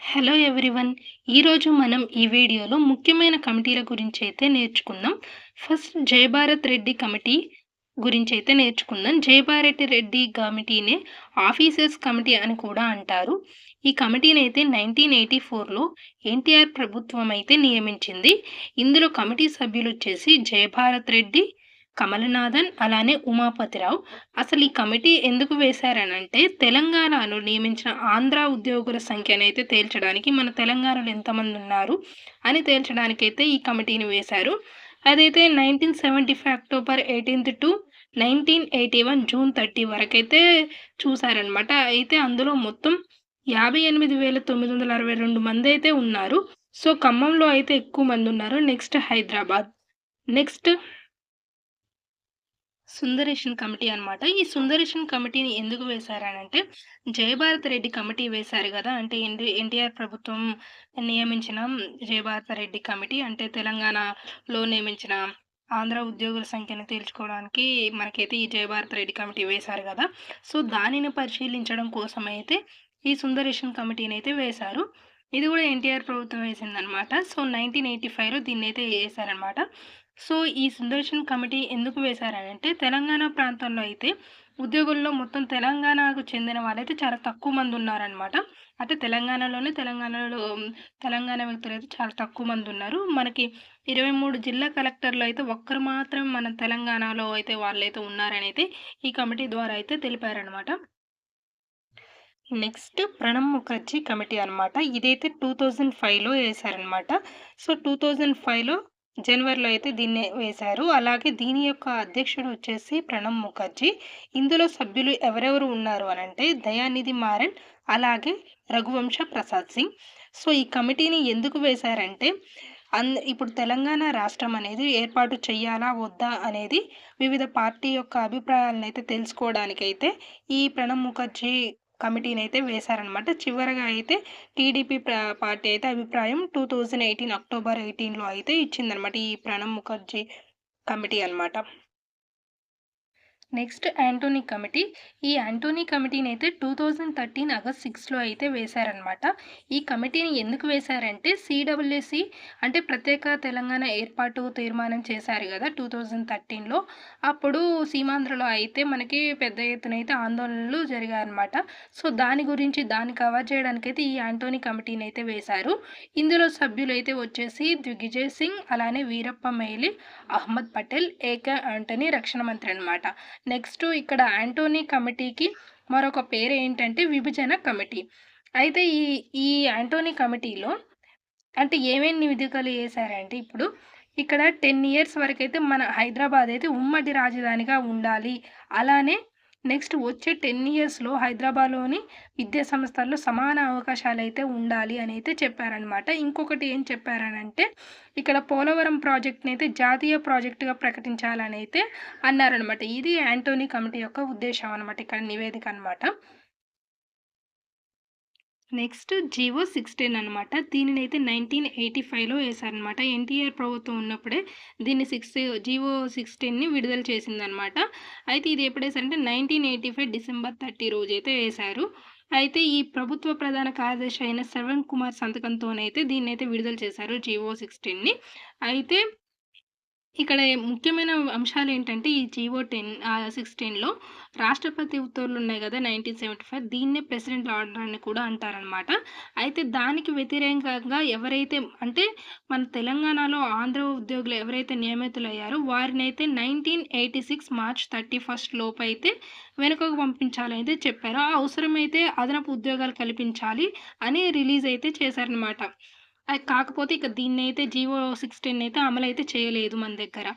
Hello everyone. ఈరోజు మనం ఈ వీడియోలో ముఖ్యమైన కమిటీల గురించి అయితే నేర్చుకుందాం. ఫస్ట్ జయభారత్ రెడ్డి కమిటీ గురించి అయితే నేర్చుకుందాం. జయభారత్ రెడ్డి కమిటీనే ఆఫీసర్స్ కమిటీ అని కూడా అంటారు. ఈ కమిటీని అయితే 1984లో ఎన్టీఆర్ ప్రభుత్వం అయితే నియమించింది. ఇందులో కమిటీ సభ్యులు వచ్చేసి జయభారత్ రెడ్డి, కమలనాథన్, అలానే ఉమాపతిరావు. అసలు ఈ కమిటీ ఎందుకు వేశారనంటే, తెలంగాణలో నియమించిన ఆంధ్ర ఉద్యోగుల సంఖ్యనైతే తేల్చడానికి, మన తెలంగాణలో ఎంతమంది ఉన్నారు అని తేల్చడానికైతే ఈ కమిటీని వేశారు. అదైతే 1975 అక్టోబర్ 18 టు 1981 జూన్ 30 వరకైతే చూసారనమాట. అయితే అందులో మొత్తం 58,962 మందైతే ఉన్నారు. సో, ఖమ్మంలో అయితే ఎక్కువ మంది ఉన్నారు. Next Hyderabad. Next Sundaresan committee అనమాట. ఈ సుందరేషన్ కమిటీని ఎందుకు వేశారనంటే, జయభారత్ రెడ్డి కమిటీ వేశారు గదా! అంటే ఎన్టీఆర్ ప్రభుత్వం నియమించిన జయభారత రెడ్డి కమిటీ, అంటే తెలంగాణలో నియమించిన ఆంధ్ర ఉద్యోగుల సంఖ్యను తేల్చుకోవడానికి మనకైతే ఈ జయభారత్ రెడ్డి కమిటీ వేశారు గదా! సో, దానిని పరిశీలించడం కోసమైతే ఈ సుందరేషన్ కమిటీనైతే వేశారు. ఇది గూడా ఎన్టీఆర్ ప్రభుత్వం వేసిందనమాట. సో, 1985లో దీన్నైతే ఏశారనమాట. సో, ఈ సుదర్శన్ కమిటీ ఎందుకు వేశారనంటే, తెలంగాణ ప్రాంతంలో అయితే ఉద్యోగుల్లో మొత్తం తెలంగాణకు చెందిన వాళ్ళైతే చాలా తక్కువ మంది ఉన్నారనమాట. అంటే తెలంగాణ వ్యక్తులైతే చాలా తక్కువ మంది ఉన్నారు. మనకి 23 జిల్లా కలెక్టర్‌లో అయితే ఒక్కరు మాత్రం మన తెలంగాణలో అయితే వాళ్ళైతే ఉన్నారనైతే ఈ కమిటీ ద్వారా అయితే తెలిపారనమాట. నెక్స్ట్ ప్రణబ్ ముఖర్జీ కమిటీ అనమాట. ఇదైతే 2005లో ఏశారనమాట. సో, 2005లో జనవరిలో అయితే దీన్నే వేశారు. అలాగే దీని యొక్క అధ్యక్షుడు వచ్చేసి ప్రణబ్ ముఖర్జీ. ఇందులో సభ్యులు ఎవరెవరు ఉన్నారు అనంటే, దయానిధి మారన్, అలాగే రఘువంశ ప్రసాద్ సింగ్. సో, ఈ కమిటీని ఎందుకు వేశారంటే, ఇప్పుడు తెలంగాణ రాష్ట్రం అనేది ఏర్పాటు చెయ్యాలా వద్దా అనేది వివిధ పార్టీ యొక్క అభిప్రాయాలనైతే తెలుసుకోవడానికైతే ఈ ప్రణబ్ ముఖర్జీ కమిటీనైతే వేశారనమాట. చివరగా అయితే టీడీపీ పార్టీ అయితే అభిప్రాయం 2018 అక్టోబర్ 18లో అయితే ఇచ్చిందనమాట. ఈ ప్రణబ్ ముఖర్జీ కమిటీ అనమాట. Next Anthony committee. ఈ యాంటోనీ కమిటీనైతే 2013 ఆగస్ట్ 6లో అయితే వేశారనమాట. ఈ కమిటీని ఎందుకు వేశారంటే, CWC అంటే ప్రత్యేక తెలంగాణ ఏర్పాటు తీర్మానం చేశారు గదా 2013లో. అప్పుడు సీమాంధ్రలో అయితే మనకి పెద్ద ఎత్తున అయితే ఆందోళనలు జరిగాయనమాట. సో, దాన్ని కవర్ చేయడానికైతే ఈ యాంటోనీ కమిటీనైతే వేశారు. ఇందులో సభ్యులైతే వచ్చేసి దిగ్విజయ్ సింగ్, అలానే వీరప్ప మొయిలీ, అహ్మద్ పటేల్, ఏకే యాంటోనీ రక్షణ మంత్రి అనమాట. నెక్స్ట్ ఇక్కడ యాంటోనీ కమిటీకి మరొక పేరు ఏంటంటే విభజన కమిటీ. అయితే ఈ యాంటోనీ కమిటీలో అంటే ఏమేం నివేదికలు చేశారంటే, ఇప్పుడు ఇక్కడ 10 ఇయర్స్ వరకైతే మన హైదరాబాద్ అయితే ఉమ్మడి రాజధానిగా ఉండాలి. అలానే నెక్స్ట్ వచ్చే 10 ఇయర్స్‌లో హైదరాబాద్‌లోని విద్యా సంస్థల్లో సమాన అవకాశాలైతే ఉండాలి అని అయితే చెప్పారనమాట. ఇంకొకటి ఏం చెప్పారనంటే, ఇక్కడ పోలవరం ప్రాజెక్ట్‌నైతే జాతీయ ప్రాజెక్ట్‌గా ప్రకటించాలని అయితే అన్నారనమాట. ఇది యాంటోనీ కమిటీ యొక్క ఉద్దేశం అనమాట. ఇక్కడ నివేదిక అనమాట. నెక్స్ట్ జీవో 16 అనమాట. దీనినైతే 1985లో ఏశారనమాట. ఎన్టీఆర్ ప్రభుత్వం ఉన్నప్పుడే దీన్ని జీవో 16ని విడుదల చేసిందనమాట. అయితే ఇది ఎప్పుడేశారంటే 1985 డిసెంబర్ 30 రోజైతే ఏశారు. అయితే ఈ ప్రభుత్వ ప్రధాన కార్యదర్శి అయిన శ్రవణ్ కుమార్ సంతకంతోనైతే దీన్నైతే విడుదల చేశారు జీవో 16ని. అయితే ఇక్కడ ముఖ్యమైన అంశాలేంటంటే, ఈ జీవో 16లో రాష్ట్రపతి ఉత్తర్వులు ఉన్నాయి గదా 1975, దీన్నే ప్రెసిడెంట్ ఆర్డర్ అని కూడా అంటారనమాట. అయితే దానికి వ్యతిరేకంగా ఎవరైతే అంటే మన తెలంగాణలో ఆంధ్ర ఉద్యోగులు ఎవరైతే నియమితులయ్యారో వారినైతే 1986 మార్చ్ 31 లోపైతే వెనుకకు పంపించాలనైతే చెప్పారు. ఆ అవసరమైతే అదనపు ఉద్యోగాలు కల్పించాలి అని రిలీజ్ అయితే చేశారనమాట. కాకపోతే ఇక దీన్నైతే జీవో 16 అయితే అమలైతే చేయలేదు మన దగ్గర.